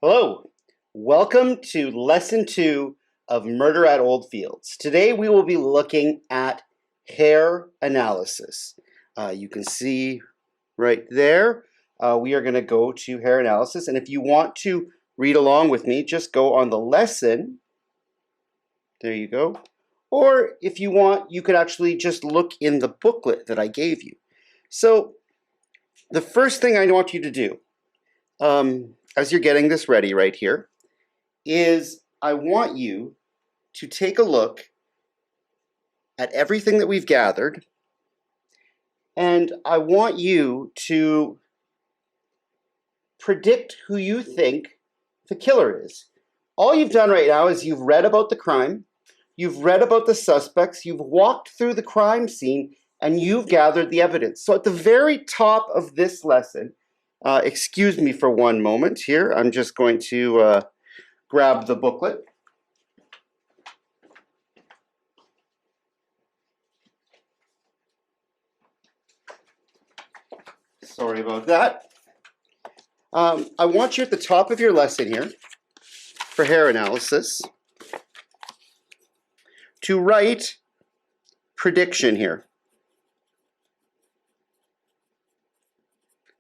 Hello, welcome to lesson 2 of Murder at Oldfields. Today we will be looking at hair analysis. You can see right there, we are going to go to hair analysis. And if you want to read along with me, just go on the lesson. There you go. Or if you want, you could actually just look in the booklet that I gave you. So the first thing I want you to do, as you're getting this ready right here, is I want you to take a look at everything that we've gathered, and I want you to predict who you think the killer is. All you've done right now is you've read about the crime, you've read about the suspects, you've walked through the crime scene, and you've gathered the evidence. So at the very top of this lesson, excuse me for one moment here. I'm just going to grab the booklet. Sorry about that. I want you at the top of your lesson here for hair analysis to write prediction here.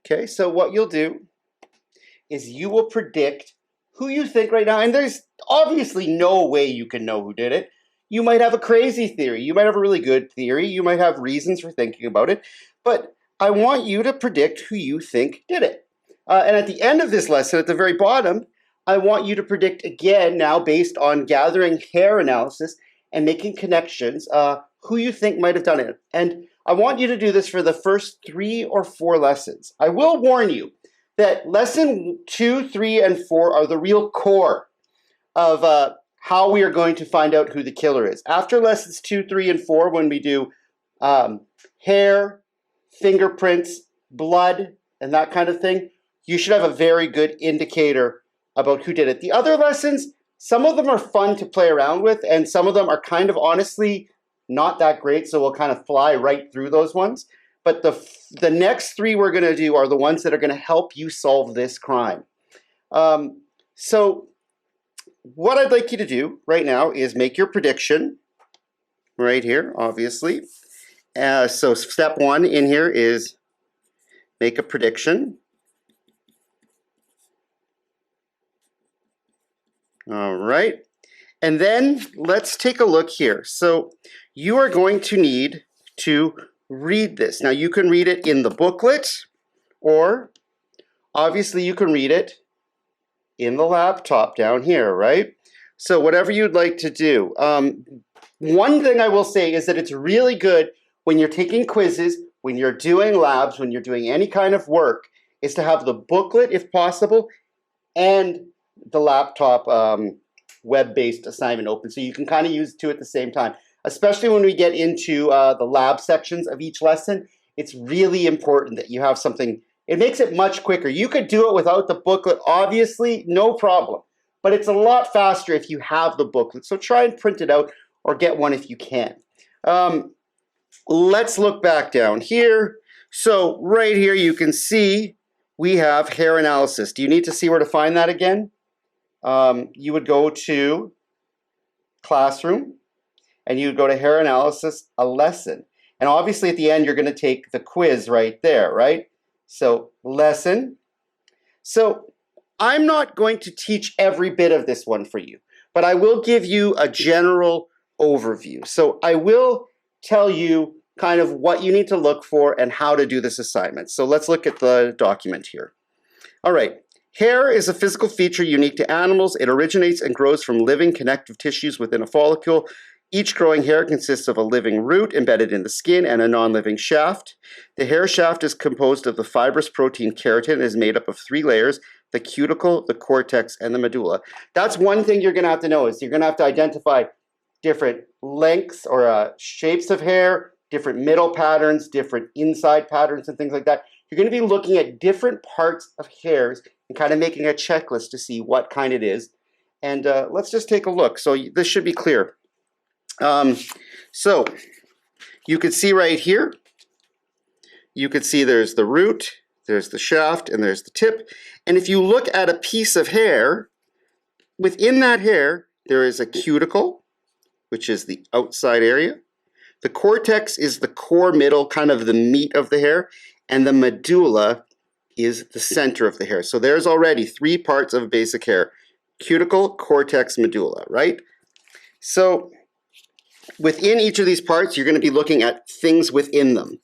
Okay, so what you'll do is you will predict who you think right now, and there's obviously no way you can know who did it. You might have a crazy theory, you might have a really good theory, you might have reasons for thinking about it, but I want you to predict who you think did it. And at the end of this lesson, at the very bottom, I want you to predict again now based on gathering hair analysis and making connections, who you think might have done it. And I want you to do this for the first 3 or 4 lessons. I will warn you that lesson 2, 3, and 4 are the real core of how we are going to find out who the killer is. After lessons 2, 3, and 4, when we do hair, fingerprints, blood, and that kind of thing, you should have a very good indicator about who did it. The other lessons, some of them are fun to play around with, and some of them are kind of honestly not that great, so we'll kind of fly right through those ones. But the next 3 we're going to do are the ones that are going to help you solve this crime. So what I'd like you to do right now is make your prediction right here, obviously. So step 1 in here is make a prediction. All right. And then let's take a look here. So you are going to need to read this. Now you can read it in the booklet, or obviously you can read it in the laptop down here, right? So whatever you'd like to do. One thing I will say is that it's really good when you're taking quizzes, when you're doing labs, when you're doing any kind of work, is to have the booklet if possible and the laptop web-based assignment open, so you can kind of use 2 at the same time. Especially when we get into the lab sections of each lesson, it's really important that you have something. It makes it much quicker. You could do it without the booklet, obviously, no problem. But it's a lot faster if you have the booklet. So try and print it out or get one if you can. Let's look back down here. So right here you can see we have hair analysis. Do you need to see where to find that again? You would go to classroom, and you would go to hair analysis, a lesson. And obviously at the end, you're going to take the quiz right there, right? So lesson. So I'm not going to teach every bit of this one for you, but I will give you a general overview. So I will tell you kind of what you need to look for and how to do this assignment. So let's look at the document here. All right. Hair is a physical feature unique to animals. It originates and grows from living connective tissues within a follicle. Each growing hair consists of a living root embedded in the skin and a non-living shaft. The hair shaft is composed of the fibrous protein keratin and is made up of 3 layers: the cuticle, the cortex, and the medulla. That's one thing you're going to have to know, is you're going to have to identify different lengths or shapes of hair, different middle patterns, different inside patterns, and things like that. You're going to be looking at different parts of hairs and kind of making a checklist to see what kind it is. And let's just take a look. So this should be clear. So you can see right here, you can see there's the root, there's the shaft, and there's the tip. And if you look at a piece of hair, within that hair, there is a cuticle, which is the outside area. The cortex is the core middle, kind of the meat of the hair, and the medulla is the center of the hair. So there's already 3 parts of basic hair: cuticle, cortex, medulla, right? So within each of these parts, you're going to be looking at things within them.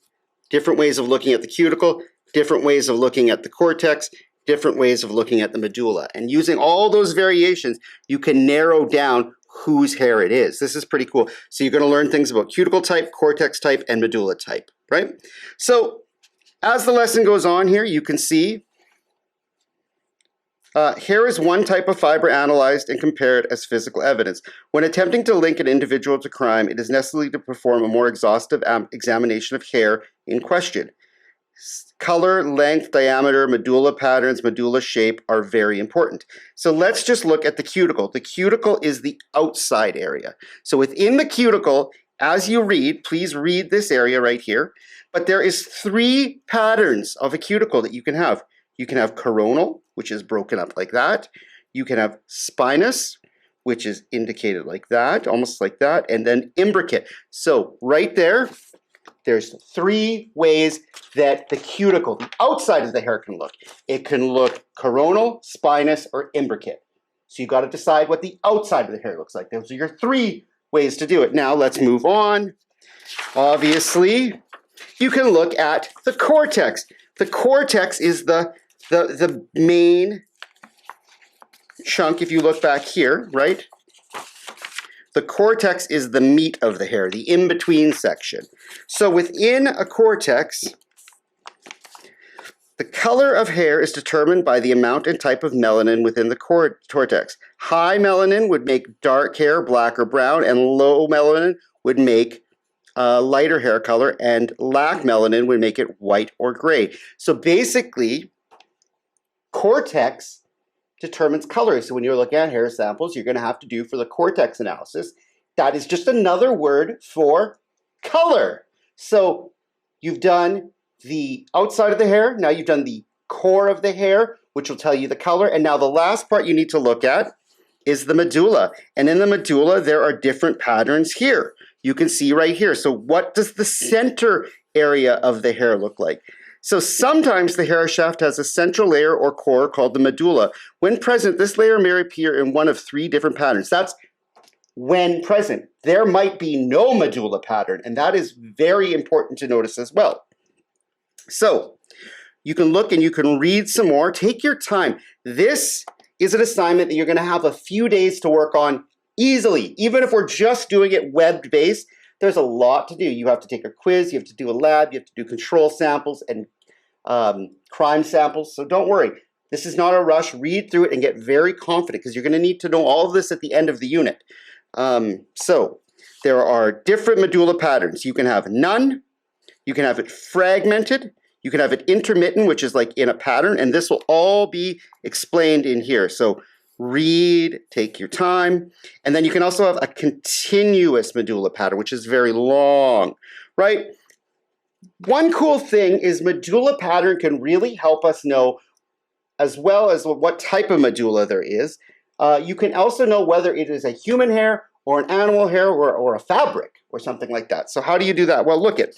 Different ways of looking at the cuticle, different ways of looking at the cortex, different ways of looking at the medulla. And using all those variations, you can narrow down whose hair it is. This is pretty cool. So you're going to learn things about cuticle type, cortex type, and medulla type, right? So as the lesson goes on here, you can see hair is one type of fiber analyzed and compared as physical evidence. When attempting to link an individual to crime, it is necessary to perform a more exhaustive examination of hair in question. Color, length, diameter, medulla patterns, medulla shape are very important. So let's just look at the cuticle. The cuticle is the outside area. So within the cuticle, as you read, please read this area right here, but there is 3 patterns of a cuticle that you can have. You can have coronal, which is broken up like that. You can have spinous, which is indicated like that, almost like that, and then imbricate. So right there, there's 3 ways that the cuticle, the outside of the hair, can look. It can look coronal, spinous, or imbricate. So you got to decide what the outside of the hair looks like. Those are your 3 ways to do it. Now let's move on. Obviously, you can look at the cortex. The cortex is the main chunk. If you look back here, right? The cortex is the meat of the hair, the in-between section. So within a cortex, the color of hair is determined by the amount and type of melanin within the cortex. High melanin would make dark hair black or brown, and low melanin would make lighter hair color, and lack melanin would make it white or gray. So basically, cortex determines color. So when you're looking at hair samples, you're going to have to do for the cortex analysis. That is just another word for color. So you've done the outside of the hair. Now you've done the core of the hair, which will tell you the color. And now the last part you need to look at is the medulla. And in the medulla, there are different patterns here. You can see right here. So what does the center area of the hair look like? So sometimes the hair shaft has a central layer or core called the medulla. When present, this layer may appear in one of 3 different patterns. That's when present. There might be no medulla pattern, and that is very important to notice as well. So you can look and you can read some more. Take your time. This is an assignment that you're going to have a few days to work on easily. Even if we're just doing it web-based, there's a lot to do. You have to take a quiz, you have to do a lab, you have to do control samples and crime samples. So don't worry. This is not a rush. Read through it and get very confident because you're going to need to know all of this at the end of the unit. So there are different medulla patterns. You can have none. You can have it fragmented. You can have it intermittent, which is like in a pattern. And this will all be explained in here. So read, take your time. And then you can also have a continuous medulla pattern, which is very long, right? One cool thing is medulla pattern can really help us know as well as what type of medulla there is. You can also know whether it is a human hair or an animal hair or a fabric or something like that. So how do you do that? Well, look at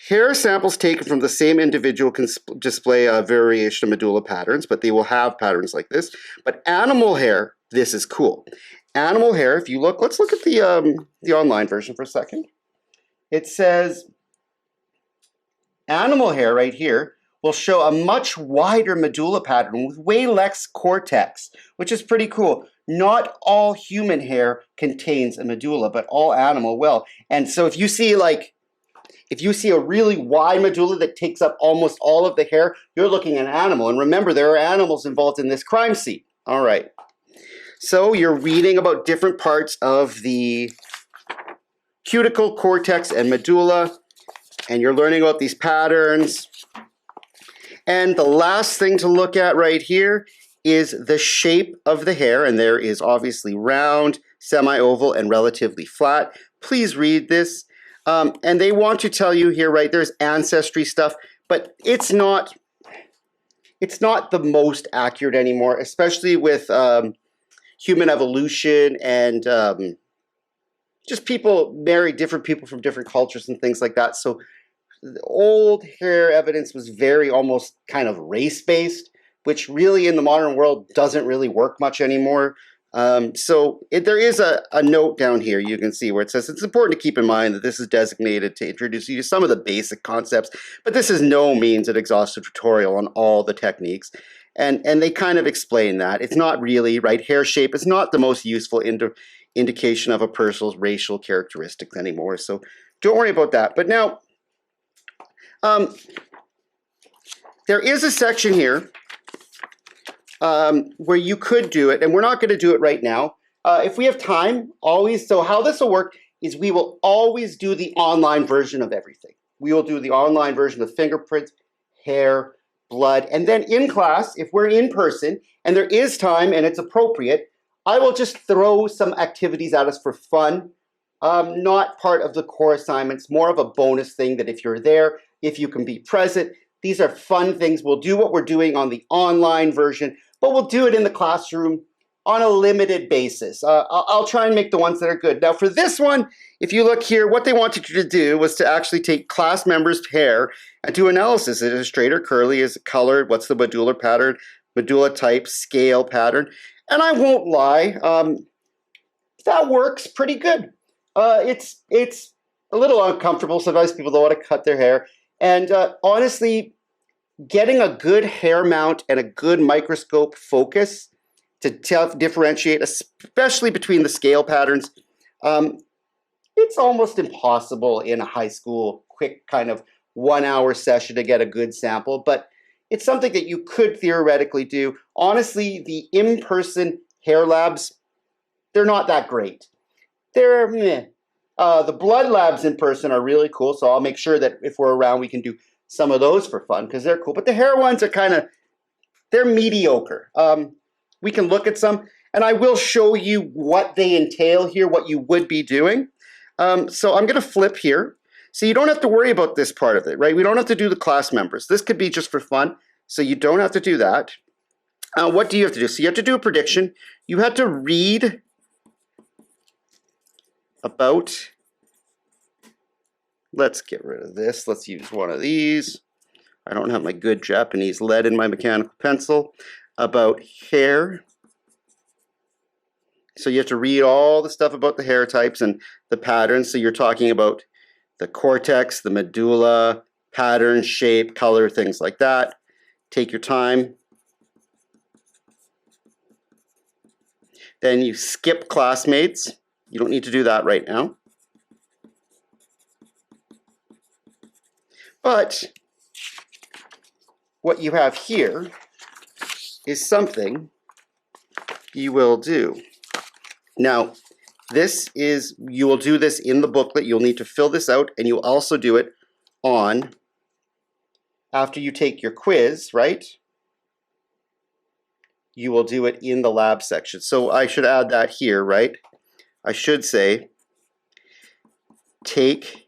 hair samples taken from the same individual can display a variation of medulla patterns, but they will have patterns like this. But animal hair, this is cool. Animal hair, if you look, let's look at the online version for a second. It says animal hair right here will show a much wider medulla pattern with way less cortex, which is pretty cool. Not all human hair contains a medulla, but all animal will. And so if you see a really wide medulla that takes up almost all of the hair, you're looking at an animal. And remember, there are animals involved in this crime scene. All right. So you're reading about different parts of the cuticle, cortex, and medulla, and you're learning about these patterns. And the last thing to look at right here is the shape of the hair, and there is obviously round, semi-oval, and relatively flat. Please read this. And they want to tell you here, right, there's ancestry stuff, but it's not the most accurate anymore, especially with human evolution and just people marry different people from different cultures and things like that. So the old hair evidence was very almost kind of race-based, which really in the modern world doesn't really work much anymore. There is a note down here you can see where it says it's important to keep in mind that this is designated to introduce you to some of the basic concepts, but this is no means an exhaustive tutorial on all the techniques. And they kind of explain that. It's not really, right? Hair shape is not the most useful indication of a person's racial characteristics anymore. So don't worry about that. But now, there is a section here where you could do it, and we're not going to do it right now. If we have time, always. So how this will work is we will always do the online version of everything. We will do the online version of fingerprints, hair, blood, and then in class, if we're in person and there is time and it's appropriate, I will just throw some activities at us for fun. Not part of the core assignments, more of a bonus thing that if you're there, if you can be present, these are fun things. We'll do what we're doing on the online version, but we'll do it in the classroom on a limited basis. I'll try and make the ones that are good. Now for this one, if you look here, what they wanted you to do was to actually take class members' hair and do analysis. Is it straight or curly? Is it colored? What's the medulla pattern? Medulla type, scale pattern. And I won't lie, that works pretty good. It's a little uncomfortable. Sometimes people don't want to cut their hair. And honestly, getting a good hair mount and a good microscope focus to differentiate, especially between the scale patterns, it's almost impossible in a high school quick kind of 1 hour session to get a good sample, but it's something that you could theoretically do. Honestly, the in-person hair labs, they're not that great. They're meh. The blood labs in person are really cool, so I'll make sure that if we're around, we can do some of those for fun because they're cool. But the hair ones are they're mediocre. We can look at some, and I will show you what they entail here, what you would be doing. So I'm going to flip here. So you don't have to worry about this part of it, right? We don't have to do the class members. This could be just for fun, so you don't have to do that. What do you have to do? So you have to do a prediction. You have to read about, let's get rid of this. Let's use one of these. I don't have my good Japanese lead in my mechanical pencil. About hair. So you have to read all the stuff about the hair types and the patterns. So you're talking about the cortex, the medulla, pattern, shape, color, things like that. Take your time. Then you skip classmates. You don't need to do that right now. But what you have here is something you will do. Now, you will do this in the booklet. You'll need to fill this out, and you'll also do it after you take your quiz, right? You will do it in the lab section. So I should add that here, right? I should say, take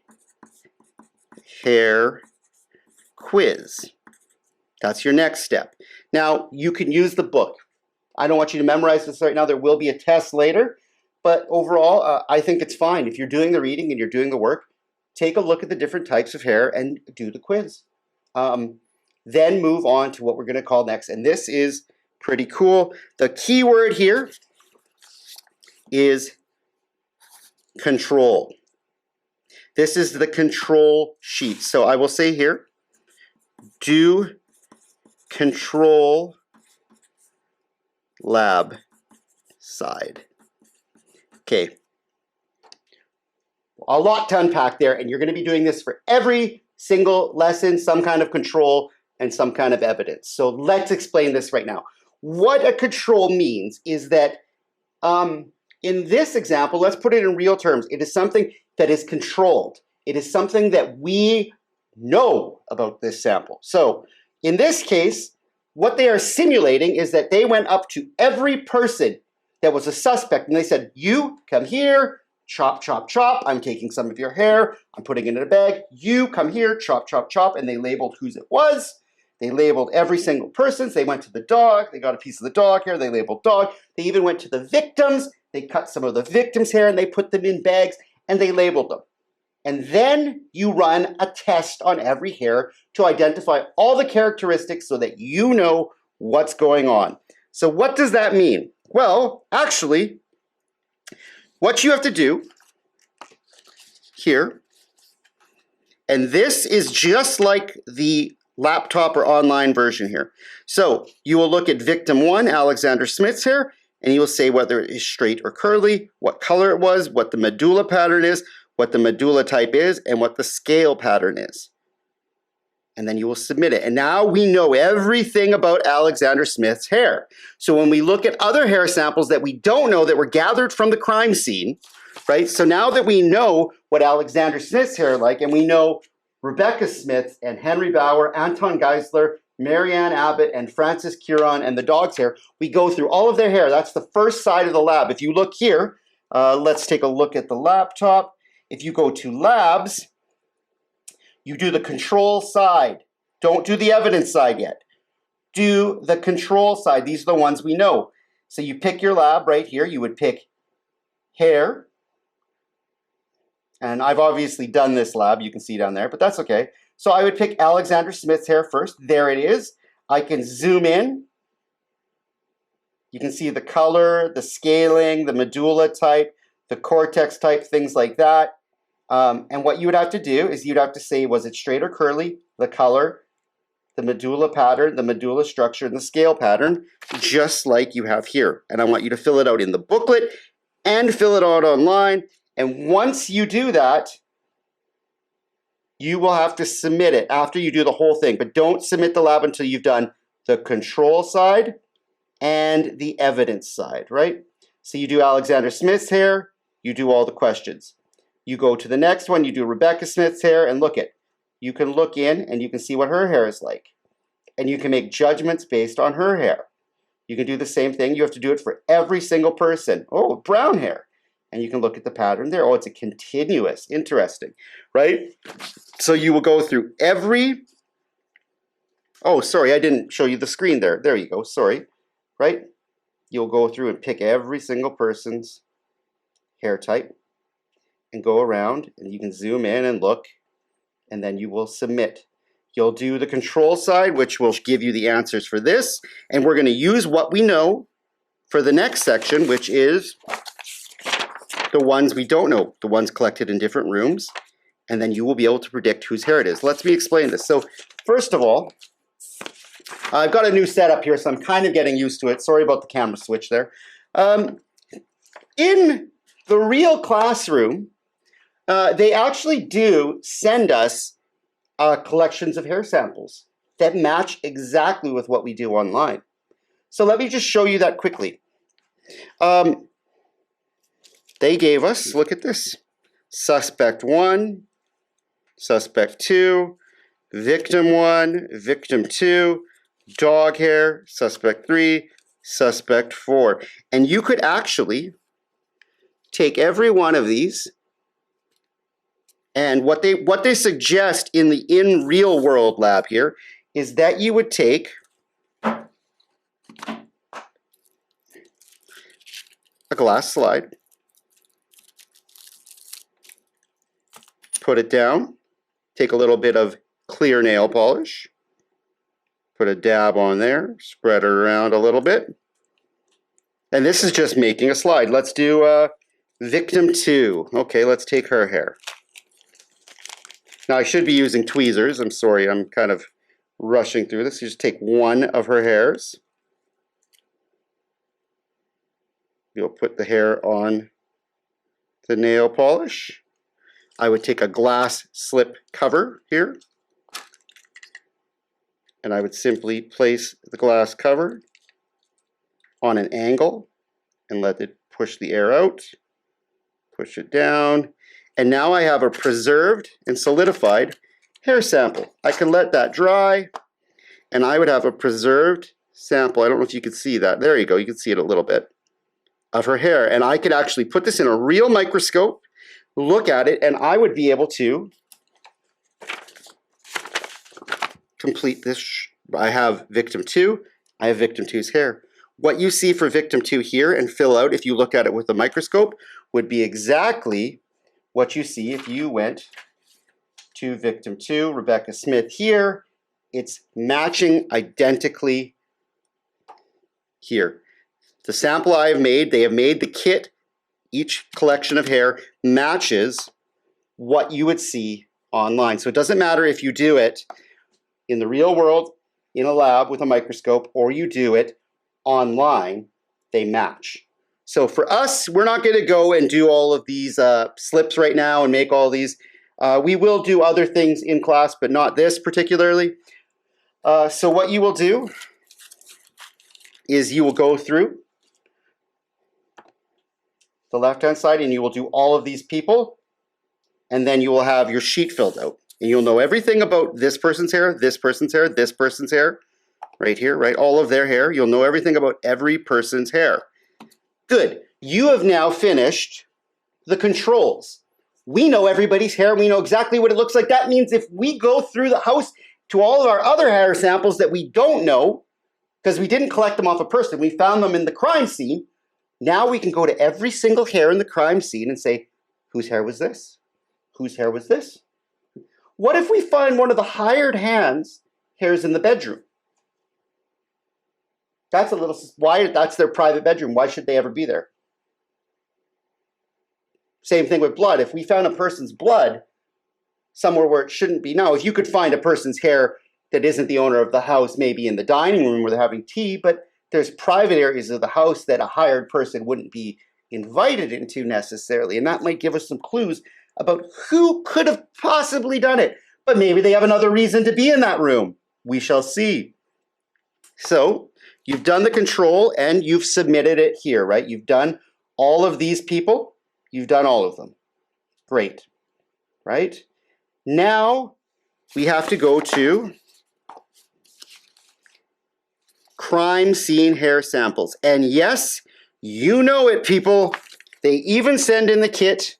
hair quiz. That's your next step. Now, you can use the book. I don't want you to memorize this right now. There will be a test later. But overall, I think it's fine. If you're doing the reading and you're doing the work, take a look at the different types of hair and do the quiz. Then move on to what we're going to call next. And this is pretty cool. The key word here is control. This is the control sheet. So I will say here, do control lab side. Okay, a lot to unpack there, and you're going to be doing this for every single lesson, some kind of control and some kind of evidence. So let's explain this right now. What a control means is that in this example, let's put it in real terms. It is something that is controlled. It is something that we know about this sample. So in this case, what they are simulating is that they went up to every person that was a suspect, and they said, you come here, chop, chop, chop. I'm taking some of your hair. I'm putting it in a bag. You come here, chop, chop, chop. And they labeled whose it was. They labeled every single person's. They went to the dog. They got a piece of the dog hair. They labeled dog. They even went to the victims. They cut some of the victims' hair and they put them in bags and they labeled them. And then you run a test on every hair to identify all the characteristics so that you know what's going on. So what does that mean? Well, actually, what you have to do here, and this is just like the laptop or online version here. So you will look at victim 1, Alexander Smith's hair, and you will say whether it is straight or curly, what color it was, what the medulla pattern is, what the medulla type is, and what the scale pattern is. And then you will submit it. And now we know everything about Alexander Smith's hair. So when we look at other hair samples that we don't know that were gathered from the crime scene, right? So now that we know what Alexander Smith's hair like, and we know Rebecca Smith and Henry Bauer, Anton Geisler, Marianne Abbott, and Francis Curon, and the dog's hair, we go through all of their hair. That's the first side of the lab. If you look here, let's take a look at the laptop. If you go to labs, you do the control side. Don't do the evidence side yet. Do the control side. These are the ones we know. So you pick your lab right here. You would pick hair. And I've obviously done this lab. You can see down there, but that's okay. So I would pick Alexander Smith's hair first. There it is. I can zoom in. You can see the color, the scaling, the medulla type, the cortex type, things like that. And what you would have to do is you'd have to say, was it straight or curly, the color, the medulla pattern, the medulla structure, and the scale pattern, just like you have here. And I want you to fill it out in the booklet and fill it out online. And once you do that, you will have to submit it after you do the whole thing. But don't submit the lab until you've done the control side and the evidence side, right? So you do Alexander Smith's hair, you do all the questions. You go to the next one, you do Rebecca Smith's hair, and look it. You can look in and you can see what her hair is like. And you can make judgments based on her hair. You can do the same thing. You have to do it for every single person. Oh, brown hair. And you can look at the pattern there. Oh, it's a continuous. Interesting, right? So you will go through every... Oh, sorry, I didn't show you the screen there. There you go, sorry. Right? You'll go through and pick every single person's hair type and go around, and you can zoom in and look, and then you will submit. You'll do the control side, which will give you the answers for this, and we're going to use what we know for the next section, which is the ones we don't know, the ones collected in different rooms, and then you will be able to predict whose hair it is. Let me explain this. So first of all, I've got a new setup here, so I'm kind of getting used to it. Sorry about the camera switch there. In the real classroom, they actually do send us collections of hair samples that match exactly with what we do online. So let me just show you that quickly. They gave us, look at this, suspect 1, suspect 2, victim 1, victim 2, dog hair, suspect 3, suspect 4. And you could actually take every one of these, and what they suggest in the in real world lab here is that you would take a glass slide, put it down, take a little bit of clear nail polish, put a dab on there, spread it around a little bit, and this is just making a slide. Let's do victim 2. Okay, let's take her hair. Now I should be using tweezers. I'm sorry, I'm kind of rushing through this. You just take one of her hairs. You'll put the hair on the nail polish. I would take a glass slip cover here, and I would simply place the glass cover on an angle and let it push the air out, push it down, and now I have a preserved and solidified hair sample. I can let that dry, and I would have a preserved sample. I don't know if you can see that. There you go. You can see it a little bit of her hair. And I could actually put this in a real microscope, look at it, and I would be able to complete this. I have victim 2. I have victim 2's hair. What you see for victim 2 here and fill out if you look at it with a microscope would be exactly what you see if you went to victim 2, Rebecca Smith here. It's matching identically here. The sample I have made, they have made the kit, each collection of hair matches what you would see online. So it doesn't matter if you do it in the real world, in a lab with a microscope, or you do it online, they match. So for us, we're not going to go and do all of these slips right now and make all these. We will do other things in class, but not this particularly. So what you will do is you will go through the left-hand side and you will do all of these people, and then you will have your sheet filled out. And you'll know everything about this person's hair, this person's hair, this person's hair, right here, right? All of their hair. You'll know everything about every person's hair. Good. You have now finished the controls. We know everybody's hair. We know exactly what it looks like. That means if we go through the house to all of our other hair samples that we don't know, because we didn't collect them off a person, we found them in the crime scene, now we can go to every single hair in the crime scene and say, whose hair was this? Whose hair was this? What if we find one of the hired hands' hairs in the bedroom? That's a little, why? That's their private bedroom. Why should they ever be there? Same thing with blood. If we found a person's blood somewhere where it shouldn't be. Now, if you could find a person's hair that isn't the owner of the house, maybe in the dining room where they're having tea, but there's private areas of the house that a hired person wouldn't be invited into necessarily. And that might give us some clues about who could have possibly done it. But maybe they have another reason to be in that room. We shall see. So you've done the control and you've submitted it here, right? You've done all of these people. You've done all of them. Great, right? Now we have to go to crime scene hair samples. And yes, you know it, people. They even send in the kit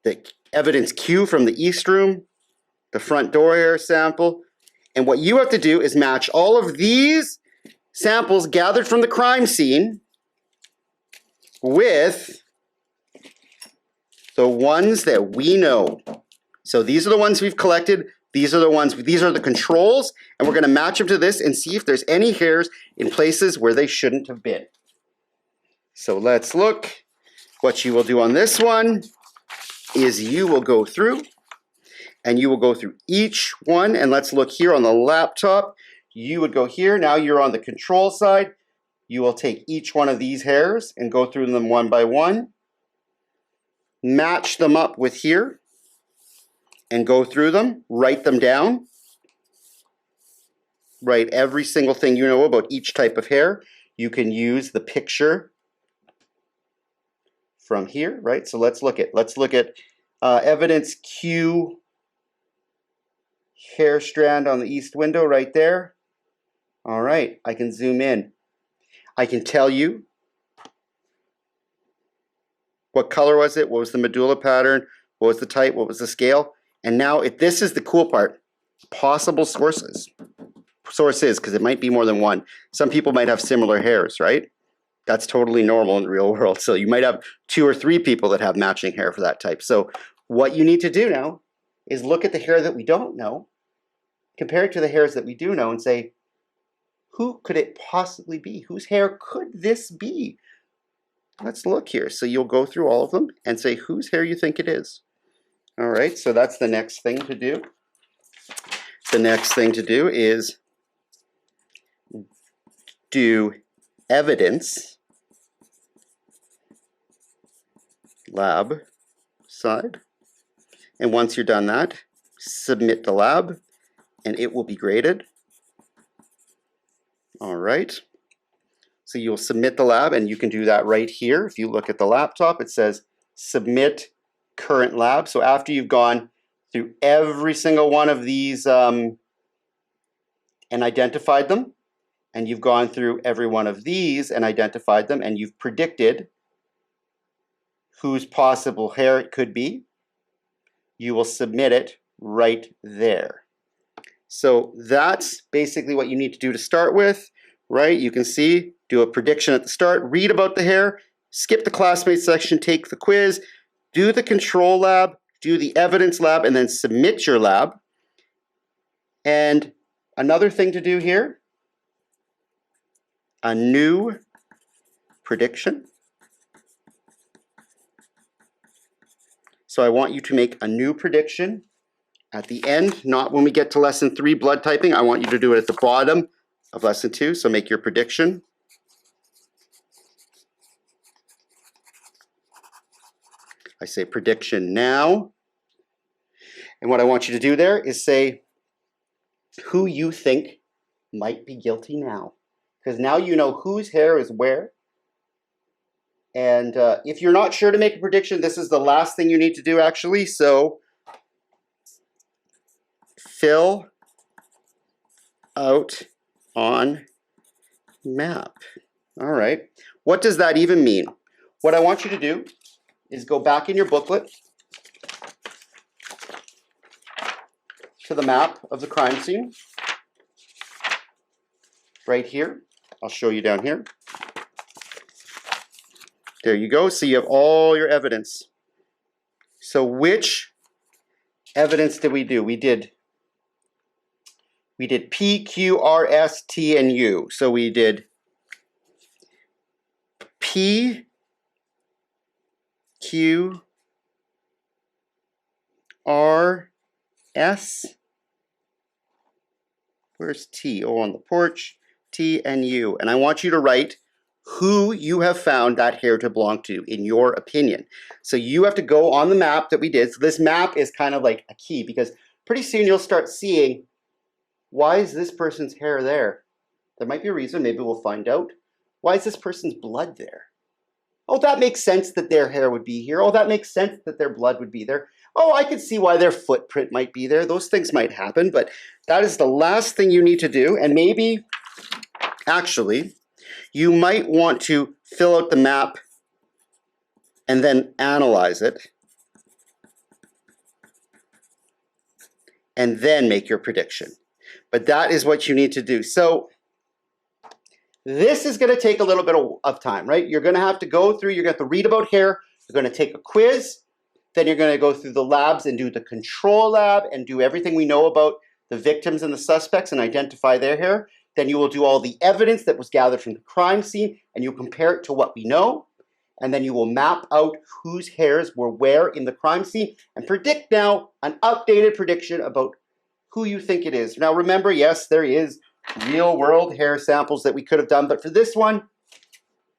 the evidence cue from the East Room, the front door hair sample. And what you have to do is match all of these samples gathered from the crime scene with the ones that we know. So these are the ones we've collected. These are the controls, and we're going to match them to this and see if there's any hairs in places where they shouldn't have been. So let's look. What you will do on this one is you will go through and you will go through each one, and let's look here on the laptop. You would go here. Now you're on the control side. You will take each one of these hairs and go through them one by one, match them up with here, and go through them, write them down. Write every single thing you know about each type of hair. You can use the picture from here, right? So let's look at evidence cue hair strand on the east window right there. All right, I can zoom in. I can tell you what color was it, what was the medulla pattern, what was the type, what was the scale. And now, this is the cool part, possible sources, because it might be more than one. Some people might have similar hairs, right? That's totally normal in the real world. So you might have 2 or 3 people that have matching hair for that type. So what you need to do now is look at the hair that we don't know, compare it to the hairs that we do know, and say, who could it possibly be? Whose hair could this be? Let's look here. So you'll go through all of them and say whose hair you think it is. All right, so that's the next thing to do. The next thing to do is do evidence lab side. And once you're done that, submit the lab and it will be graded. All right. So you'll submit the lab, and you can do that right here. If you look at the laptop, it says submit current lab. So after you've gone through every single one of these and identified them, and you've gone through every one of these and identified them, and you've predicted whose possible hair it could be, you will submit it right there. So that's basically what you need to do to start with, right? You can see, do a prediction at the start, read about the hair, skip the classmate section, take the quiz, do the control lab, do the evidence lab, and then submit your lab. And another thing to do here, a new prediction. So I want you to make a new prediction at the end, not when we get to lesson 3, blood typing. I want you to do it at the bottom of lesson 2. So make your prediction. I say prediction now. And what I want you to do there is say who you think might be guilty now. Because now you know whose hair is where. And if you're not sure to make a prediction, this is the last thing you need to do actually. So fill out on map. All right. What does that even mean? What I want you to do is go back in your booklet to the map of the crime scene. Right here. I'll show you down here. There you go. So you have all your evidence. So which evidence did we do? We did P, Q, R, S, T, and U. So we did P, Q, R, S. Where's T? Oh, on the porch. T and U. And I want you to write who you have found that hair to belong to, in your opinion. So you have to go on the map that we did. So this map is kind of like a key, because pretty soon you'll start seeing, why is this person's hair there? There might be a reason. Maybe we'll find out. Why is this person's blood there? Oh, that makes sense that their hair would be here. Oh, that makes sense that their blood would be there. Oh, I could see why their footprint might be there. Those things might happen, but that is the last thing you need to do. And maybe, actually, you might want to fill out the map and then analyze it, and then make your prediction. But that is what you need to do. So this is going to take a little bit of time, right? You're going to have to go through, you're going to have to read about hair, you're going to take a quiz, then you're going to go through the labs and do the control lab and do everything we know about the victims and the suspects and identify their hair. Then you will do all the evidence that was gathered from the crime scene, and you'll compare it to what we know. And then you will map out whose hairs were where in the crime scene and predict now an updated prediction about who you think it is. Now remember, yes, there is real world hair samples that we could have done, but for this one,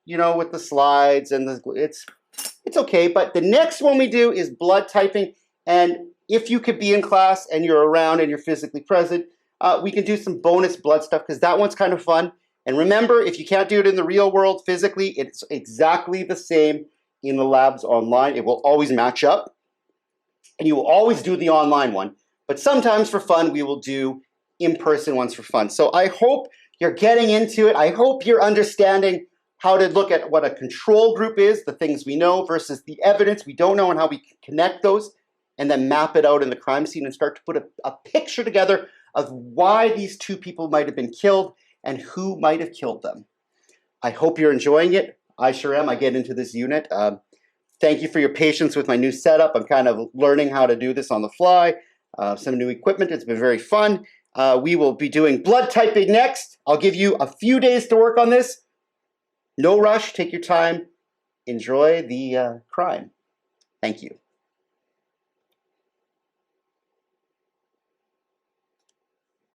you know, with the slides and it's okay. But the next one we do is blood typing, and if you could be in class and you're around and you're physically present, we can do some bonus blood stuff, because that one's kind of fun. And remember, if you can't do it in the real world physically, it's exactly the same in the labs online. It will always match up, and you will always do the online one. But sometimes for fun, we will do in-person ones for fun. So I hope you're getting into it. I hope you're understanding how to look at what a control group is, the things we know versus the evidence we don't know, and how we can connect those, and then map it out in the crime scene and start to put a picture together of why these two people might have been killed and who might have killed them. I hope you're enjoying it. I sure am. I get into this unit. Thank you for your patience with my new setup. I'm kind of learning how to do this on the fly. Some new equipment. It's been very fun. We will be doing blood typing next. I'll give you a few days to work on this. No rush. Take your time. Enjoy the crime. Thank you.